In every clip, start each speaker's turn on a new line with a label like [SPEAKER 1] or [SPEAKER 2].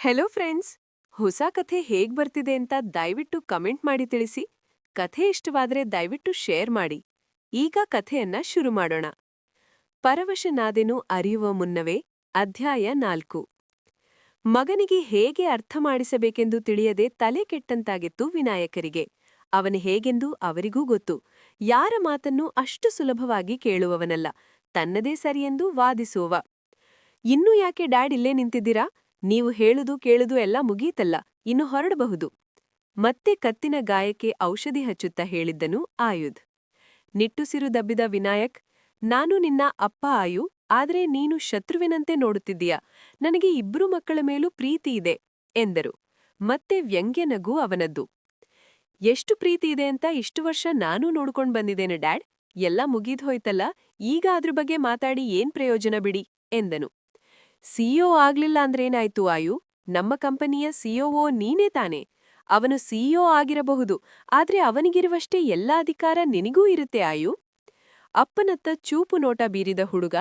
[SPEAKER 1] Hello friends, ಹೊಸ ಕಥೆ ಹೇಗ್ ಬರ್ತಿದೆ ಅಂತ ದಯವಿಟ್ಟು ಕಮೆಂಟ್ ಮಾಡಿ ತಿಳಿಸಿ. ಕಥೆ ಇಷ್ಟವಾದ್ರೆ ದಯವಿಟ್ಟು ಶೇರ್ ಮಾಡಿ. ಈಗ ಕಥೆಯನ್ನ ಶುರು ಮಾಡೋಣ. ಪರವಶನಾದೆನು ಅರಿಯುವ ಮುನ್ನವೇ. ಅಧ್ಯಾಯ 4. ಮಗನಿಗೆ ಹೇಗೆ ಅರ್ಥ ಮಾಡಿಸಬೇಕೆಂದು ತಿಳಿಯದೆ ತಲೆ ಕೆಟ್ಟಂತಾಗಿತ್ತು ವಿನಾಯಕರಿಗೆ. ಅವನು ಹೇಗೆಂದು ಅವರಿಗೂ ಗೊತ್ತು. ಯಾರ ಮಾತನ್ನೂ ಅಷ್ಟು ಸುಲಭವಾಗಿ ಕೇಳುವವನಲ್ಲ, ತನ್ನದೇ ಸರಿಯೆಂದು ವಾದಿಸುವವ. ಇನ್ನೂ ಯಾಕೆ ಡ್ಯಾಡ್ ಇಲ್ಲೇ ನಿಂತಿದ್ದೀರಾ? ನೀವು ಹೇಳುದು ಕೇಳುದು ಎಲ್ಲ ಮುಗೀತಲ್ಲ, ಇನ್ನು ಹೊರಡಬಹುದು. ಮತ್ತೆ ಕತ್ತಿನ ಗಾಯಕ್ಕೆ ಔಷಧಿ ಹಚ್ಚುತ್ತಾ ಹೇಳಿದ್ದನು ಆಯುಧ್. ನಿಟ್ಟುಸಿರು ದಬ್ಬಿದ ವಿನಾಯಕ್, ನಾನು ನಿನ್ನ ಅಪ್ಪ ಆಯು, ಆದ್ರೆ ನೀನು ಶತ್ರುವಿನಂತೆ ನೋಡುತ್ತಿದ್ದೀಯ. ನನಗೆ ಇಬ್ರು ಮಕ್ಕಳ ಮೇಲೂ ಪ್ರೀತಿ ಇದೆ ಎಂದರು. ಮತ್ತೆ ವ್ಯಂಗ್ಯ ನಗು ಅವನದ್ದು. ಎಷ್ಟು ಪ್ರೀತಿ ಇದೆ ಅಂತ ಇಷ್ಟು ವರ್ಷ ನಾನೂ ನೋಡ್ಕೊಂಡ್ ಬಂದಿದ್ದೇನೆ ಡ್ಯಾಡ್. ಎಲ್ಲ ಮುಗಿದ್ಹೋಯ್ತಲ್ಲ, ಈಗ ಅದ್ರ ಬಗ್ಗೆ ಮಾತಾಡಿ ಏನ್ ಪ್ರಯೋಜನ ಬಿಡಿ ಎಂದನು. ಸಿಇಒ ಆಗ್ಲಿಲ್ಲ ಅಂದ್ರೇನಾಯ್ತು ಆಯು? ನಮ್ಮ ಕಂಪನಿಯ ಸಿಇಒ ನೀನೇ ತಾನೆ. ಅವನು ಸಿಇಒ ಆಗಿರಬಹುದು, ಆದ್ರೆ ಅವನಿಗಿರುವಷ್ಟೇ ಎಲ್ಲ ಅಧಿಕಾರ ನಿನಗೂ ಇರುತ್ತೆ ಆಯು. ಅಪ್ಪನತ್ತ ಚೂಪು ನೋಟ ಬೀರಿದ ಹುಡುಗ,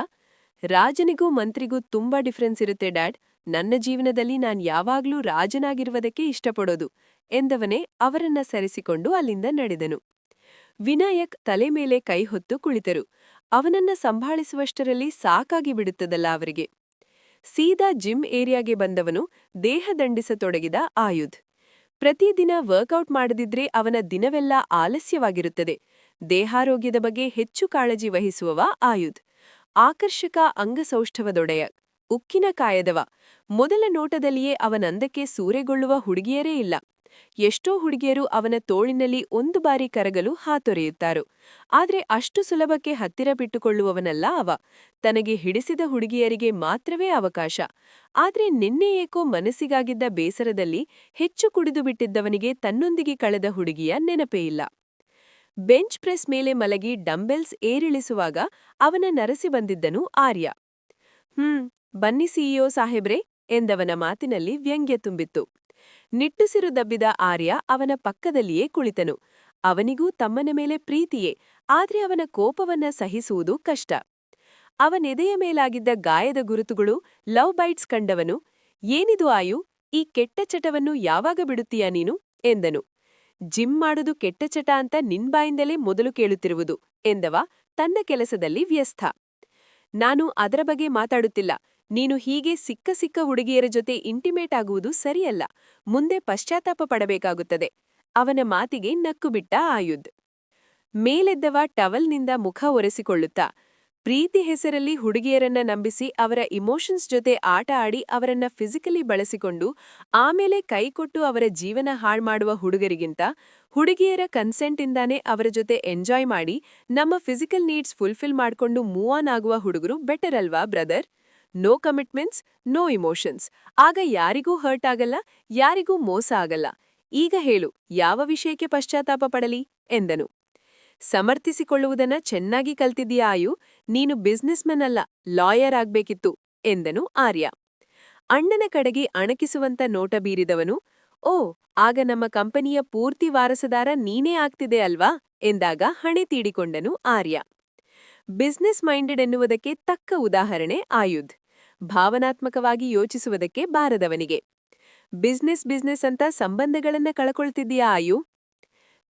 [SPEAKER 1] ರಾಜನಿಗೂ ಮಂತ್ರಿಗೂ ತುಂಬಾ ಡಿಫರೆನ್ಸ್ ಇರುತ್ತೆ ಡ್ಯಾಡ್. ನನ್ನ ಜೀವನದಲ್ಲಿ ನಾನ್ ಯಾವಾಗ್ಲೂ ರಾಜನಾಗಿರುವುದಕ್ಕೆ ಇಷ್ಟಪಡೋದು ಎಂದವನೇ ಅವರನ್ನ ಸರಿಸಿಕೊಂಡು ಅಲ್ಲಿಂದ ನಡೆದನು. ವಿನಾಯಕ್ ತಲೆ ಮೇಲೆ ಕೈ ಹೊತ್ತು ಕುಳಿತರು. ಅವನನ್ನ ಸಂಭಾಳಿಸುವಷ್ಟರಲ್ಲಿ ಸಾಕಾಗಿ ಬಿಡುತ್ತದಲ್ಲ ಅವರಿಗೆ. ಸೀದಾ ಜಿಮ್ ಏರಿಯಾಗೆ ಬಂದವನು ದೇಹ ದಂಡಿಸತೊಡಗಿದ ಆಯುಧ್. ಪ್ರತಿದಿನ ವರ್ಕೌಟ್ ಮಾಡದಿದ್ರೆ ಅವನ ದಿನವೆಲ್ಲ ಆಲಸ್ಯವಾಗಿರುತ್ತದೆ. ದೇಹಾರೋಗ್ಯದ ಬಗ್ಗೆ ಹೆಚ್ಚು ಕಾಳಜಿ ವಹಿಸುವವ ಆಯುಧ್. ಆಕರ್ಷಕ ಅಂಗಸೌಷ್ಠವದೊಡೆಯ, ಉಕ್ಕಿನ ಕಾಯದವ. ಮೊದಲ ನೋಟದಲ್ಲಿಯೇ ಅವನಂದಕ್ಕೆ ಸೂರೆಗೊಳ್ಳುವ ಹುಡುಗಿಯರೇ ಇಲ್ಲ. ಎಷ್ಟೋ ಹುಡುಗಿಯರು ಅವನ ತೋಳಿನಲ್ಲಿ ಒಂದು ಬಾರಿ ಕರಗಲು ಹಾತೊರೆಯುತ್ತಾರೋ, ಆದ್ರೆ ಅಷ್ಟು ಸುಲಭಕ್ಕೆ ಹತ್ತಿರ ಬಿಟ್ಟುಕೊಳ್ಳುವವನಲ್ಲ ಅವ. ತನಗೆ ಹಿಡಿಸಿದ ಹುಡುಗಿಯರಿಗೆ ಮಾತ್ರವೇ ಅವಕಾಶ. ಆದ್ರೆ ನಿನ್ನೆ ಏಕೋ ಮನಸ್ಸಿಗಾಗಿದ್ದ ಬೇಸರದಲ್ಲಿ ಹೆಚ್ಚು ಕುಡಿದು ಬಿಟ್ಟಿದ್ದವನಿಗೆ ತನ್ನೊಂದಿಗೆ ಕಳೆದ ಹುಡುಗಿಯ ನೆನಪೇ ಇಲ್ಲ. ಬೆಂಚ್ ಪ್ರೆಸ್ ಮೇಲೆ ಮಲಗಿ ಡಂಬೆಲ್ಸ್ ಏರಿಳಿಸುವಾಗ ಅವನ ನರಸಿ ಬಂದಿದ್ದನು ಆರ್ಯ. ಬನ್ನಿ ಸಿಇಒ ಸಾಹೇಬ್ರೆ ಎಂದವನ ಮಾತಿನಲ್ಲಿ ವ್ಯಂಗ್ಯ ತುಂಬಿತ್ತು. ನಿಟ್ಟುಸಿರು ದಬ್ಬಿದ ಆರ್ಯ ಅವನ ಪಕ್ಕದಲ್ಲಿಯೇ ಕುಳಿತನು. ಅವನಿಗೂ ತಮ್ಮನ ಮೇಲೆ ಪ್ರೀತಿಯೇ, ಆದ್ರೆ ಅವನ ಕೋಪವನ್ನ ಸಹಿಸುವುದು ಕಷ್ಟ. ಅವನೆದೆಯ ಮೇಲಾಗಿದ್ದ ಗಾಯದ ಗುರುತುಗಳು, ಲವ್ ಬೈಟ್ಸ್ ಕಂಡವನು, ಏನಿದು ಆಯು, ಈ ಕೆಟ್ಟ ಚಟವನ್ನು ಯಾವಾಗ ಬಿಡುತ್ತೀಯಾ ನೀನು ಎಂದನು. ಜಿಮ್ ಮಾಡುದು ಕೆಟ್ಟ ಚಟ ಅಂತ ನಿನ್ಬಾಯಿಂದಲೇ ಮೊದಲು ಕೇಳುತ್ತಿರುವುದು ಎಂದವ ತನ್ನ ಕೆಲಸದಲ್ಲಿ ವ್ಯಸ್ತ. ನಾನು ಅದರ ಬಗ್ಗೆ ಮಾತಾಡುತ್ತಿಲ್ಲ. ನೀನು ಹೀಗೆ ಸಿಕ್ಕ ಹುಡುಗಿಯರ ಜೊತೆ ಇಂಟಿಮೇಟ್ ಆಗುವುದು ಸರಿಯಲ್ಲ. ಮುಂದೆ ಪಶ್ಚಾತ್ತಾಪ ಪಡಬೇಕಾಗುತ್ತದೆ. ಅವನ ಮಾತಿಗೆ ನಕ್ಕುಬಿಟ್ಟ ಆಯುಧ್. ಮೇಲೆದ್ದವ ಟವಲ್ನಿಂದ ಮುಖ ಒರೆಸಿಕೊಳ್ಳುತ್ತಾ, ಪ್ರೀತಿ ಹೆಸರಲ್ಲಿ ಹುಡುಗಿಯರನ್ನ ನಂಬಿಸಿ ಅವರ ಇಮೋಷನ್ಸ್ ಜೊತೆ ಆಟ ಆಡಿ ಅವರನ್ನ ಫಿಸಿಕಲಿ ಬಳಸಿಕೊಂಡು ಆಮೇಲೆ ಕೈಕೊಟ್ಟು ಅವರ ಜೀವನ ಹಾಳ್ಮಾಡುವ ಹುಡುಗರಿಗಿಂತ ಹುಡುಗಿಯರ ಕನ್ಸೆಂಟಿಂದಾನೇ ಅವರ ಜೊತೆ ಎಂಜಾಯ್ ಮಾಡಿ ನಮ್ಮ ಫಿಸಿಕಲ್ ನೀಡ್ಸ್ ಫುಲ್ಫಿಲ್ ಮಾಡ್ಕೊಂಡು ಮೂವ್ ಆನ್ ಆಗುವ ಹುಡುಗರು ಬೆಟರ್ ಅಲ್ವಾ brother? No commitments, no emotions. ಆಗ ಯಾರಿಗೂ ಹರ್ಟ್ ಆಗಲ್ಲ, ಯಾರಿಗೂ ಮೋಸ ಆಗಲ್ಲ. ಈಗ ಹೇಳು, ಯಾವ ವಿಷಯಕ್ಕೆ ಪಶ್ಚಾತ್ತಾಪ ಪಡಲಿ ಎಂದನು. ಸಮರ್ಥಿಸಿಕೊಳ್ಳುವುದನ್ನ ಚೆನ್ನಾಗಿ ಕಲ್ತಿದ್ದೀಯಾ ಆಯು. ನೀನು ಬಿಸ್ನೆಸ್ ಮೆನ್ ಅಲ್ಲ, ಲಾಯರ್ ಆಗ್ಬೇಕಿತ್ತು ಎಂದನು ಆರ್ಯ. ಅಣ್ಣನ ಕಡೆಗೆ ಅಣಕಿಸುವಂತ ನೋಟ ಬೀರಿದವನು, ಓ, ಆಗ ನಮ್ಮ ಕಂಪನಿಯ ಪೂರ್ತಿ ವಾರಸದಾರ ನೀನೇ ಆಗ್ತಿದೆ ಅಲ್ವಾ ಎಂದಾಗ ಹಣೆ ತೀಡಿಕೊಂಡನು ಆರ್ಯ. ಬಿಸ್ನೆಸ್ ಮೈಂಡೆಡ್ ಎನ್ನುವುದಕ್ಕೆ ತಕ್ಕ ಉದಾಹರಣೆ ಆಯುಧ್. ಭಾವನಾತ್ಮಕವಾಗಿ ಯೋಚಿಸುವುದಕ್ಕೆ ಬಾರದವನಿಗೆ. ಬಿಸ್ನೆಸ್ ಅಂತ ಸಂಬಂಧಗಳನ್ನ ಕಳಕೊಳ್ತಿದ್ದೀಯಾ ಆಯು?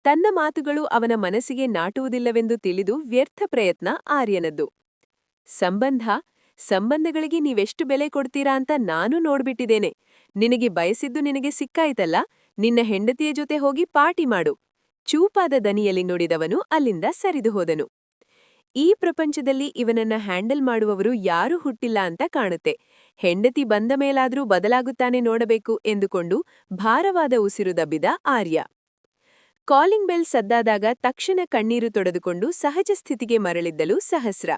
[SPEAKER 1] ತನ್ನ ಮಾತುಗಳು ಅವನ ಮನಸ್ಸಿಗೆ ನಾಟುವುದಿಲ್ಲವೆಂದು ತಿಳಿದು ವ್ಯರ್ಥ ಪ್ರಯತ್ನ ಆರ್ಯನದ್ದು. ಸಂಬಂಧಗಳಿಗೆ ನೀವೆಷ್ಟು ಬೆಲೆ ಕೊಡ್ತೀರಾ ಅಂತ ನಾನೂ ನೋಡ್ಬಿಟ್ಟಿದ್ದೇನೆ. ನಿನಗೆ ಬಯಸಿದ್ದು ನಿನಗೆ ಸಿಕ್ಕಾಯ್ತಲ್ಲ, ನಿನ್ನ ಹೆಂಡತಿಯ ಜೊತೆ ಹೋಗಿ ಪಾರ್ಟಿ ಮಾಡು. ಚೂಪಾದ ದನಿಯಲ್ಲಿ ನುಡಿದವನು ಅಲ್ಲಿಂದ ಸರಿದು ಹೋದನು. ಈ ಪ್ರಪಂಚದಲ್ಲಿ ಇವನನ್ನ ಹ್ಯಾಂಡಲ್ ಮಾಡುವವರು ಯಾರೂ ಹುಟ್ಟಿಲ್ಲ ಅಂತ ಕಾಣುತ್ತೆ. ಹೆಂಡತಿ ಬಂದ ಮೇಲಾದ್ರೂ ಬದಲಾಗುತ್ತಾನೆ ನೋಡಬೇಕು ಎಂದುಕೊಂಡು ಭಾರವಾದ ಉಸಿರು ದಬ್ಬಿದ ಆರ್ಯ. ಕಾಲಿಂಗ್ ಬೆಲ್ ಸದ್ದಾದಾಗ ತಕ್ಷಣ ಕಣ್ಣೀರು ತೊಡೆದುಕೊಂಡು ಸಹಜ ಸ್ಥಿತಿಗೆ ಮರಳಿದ್ದಳು ಸಹಸ್ರ.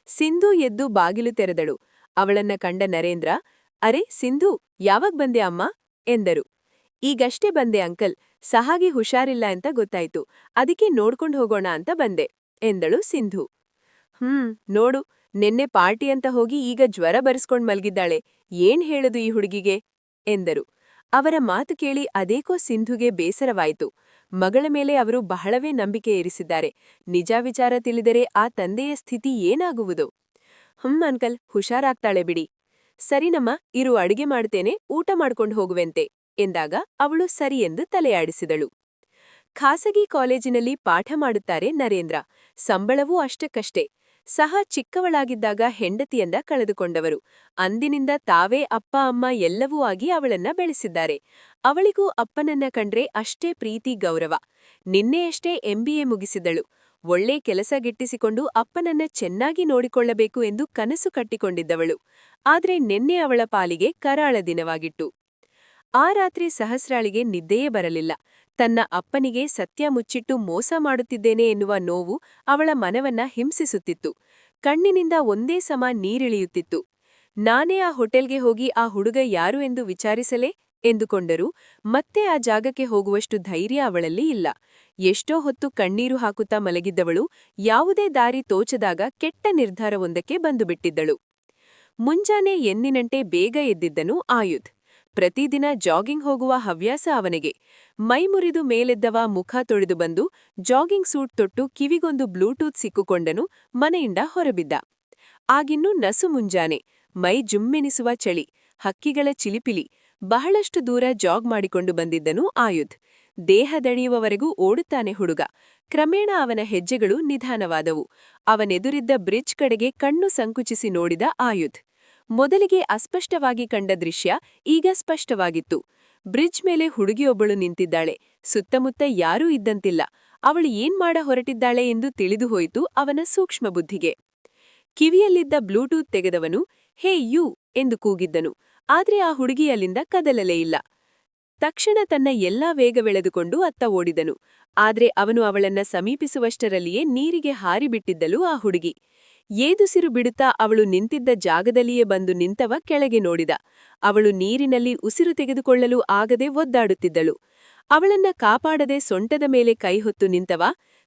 [SPEAKER 1] ಸಿಂಧು ಎದ್ದು ಬಾಗಿಲು ತೆರೆದಳು. ಅವಳನ್ನ ಕಂಡ ನರೇಂದ್ರ, ಅರೆ ಸಿಂಧು, ಯಾವಾಗ ಬಂದೆ ಅಮ್ಮ ಎಂದರು. ಈಗಷ್ಟೇ ಬಂದೆ ಅಂಕಲ್, ಸಹಾಗಿ ಹುಷಾರಿಲ್ಲ ಅಂತ ಗೊತ್ತಾಯ್ತು, ಅದಕ್ಕೆ ನೋಡ್ಕೊಂಡು ಹೋಗೋಣ ಅಂತ ಬಂದೆ ಎಂದಳು ಸಿಂಧು. ನೋಡು, ನೆನ್ನೆ ಪಾರ್ಟಿ ಅಂತ ಹೋಗಿ ಈಗ ಜ್ವರ ಬರೆಸ್ಕೊಂಡ್ ಮಲ್ಗಿದ್ದಾಳೆ. ಏನ್ ಹೇಳುದು ಈ ಹುಡುಗಿಗೆ ಎಂದರು. ಅವರ ಮಾತು ಕೇಳಿ ಅದೇಕೋ ಸಿಂಧುಗೆ ಬೇಸರವಾಯಿತು. ಮಗಳ ಮೇಲೆ ಅವರು ಬಹಳವೇ ನಂಬಿಕೆ ಇರಿಸಿದ್ದಾರೆ. ನಿಜ ವಿಚಾರ ತಿಳಿದರೆ ಆ ತಂದೆಯ ಸ್ಥಿತಿ ಏನಾಗುವುದು? ಅಂಕಲ್, ಹುಷಾರಾಗ್ತಾಳೆ ಬಿಡಿ. ಸರಿನಮ್ಮ, ಇರು ಅಡಿಗೆ ಮಾಡುತ್ತೇನೆ, ಊಟ ಮಾಡ್ಕೊಂಡು ಹೋಗುವೆಂತೆ ಎಂದಾಗ ಅವಳು ಸರಿ ಎಂದು ತಲೆಯಾಡಿಸಿದಳು. ಖಾಸಗಿ ಕಾಲೇಜಿನಲ್ಲಿ ಪಾಠ ಮಾಡುತ್ತಾರೆ ನರೇಂದ್ರ. ಸಂಬಳವೂ ಅಷ್ಟಕ್ಕಷ್ಟೇ. ಸಹ ಚಿಕ್ಕವಳಾಗಿದ್ದಾಗ ಹೆಂಡತಿಯಂದ ಕಳೆದುಕೊಂಡವರು. ಅಂದಿನಿಂದ ತಾವೇ ಅಪ್ಪ ಅಮ್ಮ ಎಲ್ಲವೂ ಆಗಿ ಅವಳನ್ನ ಬೆಳೆಸಿದ್ದಾರೆ. ಅವಳಿಗೂ ಅಪ್ಪನನ್ನ ಕಂಡ್ರೆ ಅಷ್ಟೇ ಪ್ರೀತಿ ಗೌರವ. ನಿನ್ನೆಯಷ್ಟೇ MBA ಮುಗಿಸಿದಳು. ಒಳ್ಳೆ ಕೆಲಸ ಗಿಟ್ಟಿಸಿಕೊಂಡು ಅಪ್ಪನನ್ನ ಚೆನ್ನಾಗಿ ನೋಡಿಕೊಳ್ಳಬೇಕು ಎಂದು ಕನಸು ಕಟ್ಟಿಕೊಂಡಿದ್ದವಳು. ಆದ್ರೆ ನಿನ್ನೆ ಅವಳ ಪಾಲಿಗೆ ಕರಾಳ ದಿನವಾಗಿತ್ತು. ಆ ರಾತ್ರಿ ಸಹಸ್ರಾಳಿಗೆ ನಿದ್ದೆಯೇ ಬರಲಿಲ್ಲ. ತನ್ನ ಅಪ್ಪನಿಗೆ ಸತ್ಯ ಮುಚ್ಚಿಟ್ಟು ಮೋಸ ಮಾಡುತ್ತಿದ್ದೇನೆ ಎನ್ನುವ ನೋವು ಅವಳ ಮನವನ್ನ ಹಿಂಸಿಸುತ್ತಿತ್ತು. ಕಣ್ಣಿನಿಂದ ಒಂದೇ ಸಮ ನೀರಿಳಿಯುತ್ತಿತ್ತು. ನಾನೇ ಆ ಹೋಟೆಲ್ಗೆ ಹೋಗಿ ಆ ಹುಡುಗ ಯಾರು ಎಂದು ವಿಚಾರಿಸಲೇ ಎಂದುಕೊಂಡರೂ ಮತ್ತೆ ಆ ಜಾಗಕ್ಕೆ ಹೋಗುವಷ್ಟು ಧೈರ್ಯ ಅವಳಲ್ಲಿ ಇಲ್ಲ. ಎಷ್ಟೋ ಹೊತ್ತು ಕಣ್ಣೀರು ಹಾಕುತ್ತಾ ಮಲಗಿದ್ದವಳು ಯಾವುದೇ ದಾರಿ ತೋಚದಾಗ ಕೆಟ್ಟ ನಿರ್ಧಾರವೊಂದಕ್ಕೆ ಬಂದುಬಿಟ್ಟಿದ್ದಳು. ಮುಂಜಾನೆ ಎಂದಿನಂತೆ ಬೇಗ ಎದ್ದಿದ್ದನು ಆಯುಧ್. ಪ್ರತಿದಿನ ಜಾಗಿಂಗ್ ಹೋಗುವ ಹವ್ಯಾಸ ಅವನಿಗೆ. ಮೈಮುರಿದು ಮೇಲೆದ್ದವ ಮುಖ ತೊಳೆದು ಬಂದು ಜಾಗಿಂಗ್ ಸೂಟ್ ತೊಟ್ಟು ಕಿವಿಗೊಂದು ಬ್ಲೂಟೂತ್ ಸಿಕ್ಕುಕೊಂಡನು. ಮನೆಯಿಂದ ಹೊರಬಿದ್ದ. ಆಗಿನ್ನೂ ನಸು ಮುಂಜಾನೆ. ಮೈ ಜುಮ್ಮೆನಿಸುವ ಚಳಿ, ಹಕ್ಕಿಗಳ ಚಿಲಿಪಿಲಿ. ಬಹಳಷ್ಟು ದೂರ ಜಾಗ್ ಮಾಡಿಕೊಂಡು ಬಂದಿದ್ದನು ಆಯುಧ್. ದೇಹ ದಣಿಯುವವರೆಗೂ ಓಡುತ್ತಾನೆ ಹುಡುಗ. ಕ್ರಮೇಣ ಅವನ ಹೆಜ್ಜೆಗಳು ನಿಧಾನವಾದವು. ಅವನೆದುರಿದ್ದ ಬ್ರಿಡ್ಜ್ ಕಡೆಗೆ ಕಣ್ಣು ಸಂಕುಚಿಸಿ ನೋಡಿದ ಆಯುಧ್. ಮೊದಲಿಗೆ ಅಸ್ಪಷ್ಟವಾಗಿ ಕಂಡ ದೃಶ್ಯ ಈಗ ಸ್ಪಷ್ಟವಾಗಿತ್ತು. ಬ್ರಿಡ್ಜ್ ಮೇಲೆ ಹುಡುಗಿಯೊಬ್ಬಳು ನಿಂತಿದ್ದಾಳೆ. ಸುತ್ತಮುತ್ತ ಯಾರೂ ಇದ್ದಂತಿಲ್ಲ. ಅವಳು ಏನ್ ಮಾಡ ಹೊರಟಿದ್ದಾಳೆ ಎಂದು ತಿಳಿದುಹೋಯಿತು ಅವನ ಸೂಕ್ಷ್ಮ ಬುದ್ಧಿಗೆ. ಕಿವಿಯಲ್ಲಿದ್ದ ಬ್ಲೂಟೂತ್ ತೆಗೆದವನು ಹೇ ಯೂ ಎಂದು ಕೂಗಿದ್ದನು. ಆದ್ರೆ ಆ ಹುಡುಗಿಯಲ್ಲಿಂದ ಕದಲಲೇ ಇಲ್ಲ. ತಕ್ಷಣ ತನ್ನ ಎಲ್ಲಾ ವೇಗವೆಳೆದುಕೊಂಡು ಅತ್ತ ಓಡಿದನು. ಆದ್ರೆ ಅವನು ಅವಳನ್ನ ಸಮೀಪಿಸುವಷ್ಟರಲ್ಲಿಯೇ ನೀರಿಗೆ ಹಾರಿಬಿಟ್ಟಿದ್ದಳು ಆ ಹುಡುಗಿ. ಏದುಸಿರು ಬಿಡುತ್ತಾ ಅವಳು ನಿಂತಿದ್ದ ಜಾಗದಲ್ಲಿಯೇ ಬಂದು ನಿಂತವ ಕೆಳಗೆ ನೋಡಿದ. ಅವಳು ನೀರಿನಲ್ಲಿ ಉಸಿರು ತೆಗೆದುಕೊಳ್ಳಲು ಆಗದೆ ಒದ್ದಾಡುತ್ತಿದ್ದಳು. ಅವಳನ್ನ ಕಾಪಾಡದೆ ಸೊಂಟದ ಮೇಲೆ ಕೈಹೊತ್ತು ನಿಂತವ,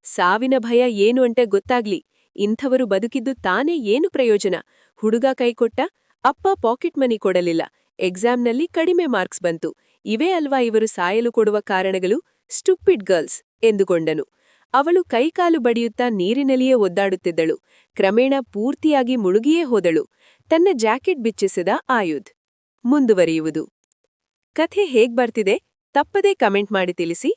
[SPEAKER 1] ಸಾವಿನ ಭಯ ಏನು ಅಂತ ಗೊತ್ತಾಗ್ಲಿ, ಇಂಥವರು ಬದುಕಿದ್ದು ತಾನೇ ಏನು ಪ್ರಯೋಜನ. ಹುಡುಗ ಕೈಕೊಟ್ಟ, ಅಪ್ಪ ಪಾಕೆಟ್ ಮನಿ ಕೊಡಲಿಲ್ಲ, ಎಕ್ಸಾಮ್ನಲ್ಲಿ ಕಡಿಮೆ ಮಾರ್ಕ್ಸ್ ಬಂತು, ಇವೇ ಅಲ್ವಾ ಇವರು ಸಾಯಲು ಕೊಡುವ ಕಾರಣಗಳು, ಸ್ಟುಪಿಡ್ ಗರ್ಲ್ಸ್ ಎಂದುಕೊಂಡನು. ಅವಳು ಕೈಕಾಲು ಬಡಿಯುತ್ತಾ ನೀರಿನಲ್ಲಿಯೇ ಒದ್ದಾಡುತ್ತಿದ್ದಳು. ಕ್ರಮೇಣ ಪೂರ್ತಿಯಾಗಿ ಮುಳುಗಿಯೇ ಹೋದಳು. ತನ್ನ ಜಾಕೆಟ್ ಬಿಚ್ಚಿಸಿದ ಆಯುಧ್. ಮುಂದುವರಿಯುವುದು. ಕಥೆ ಹೇಗ್ ಬರ್ತಿದೆ ತಪ್ಪದೇ ಕಮೆಂಟ್ ಮಾಡಿ ತಿಳಿಸಿ.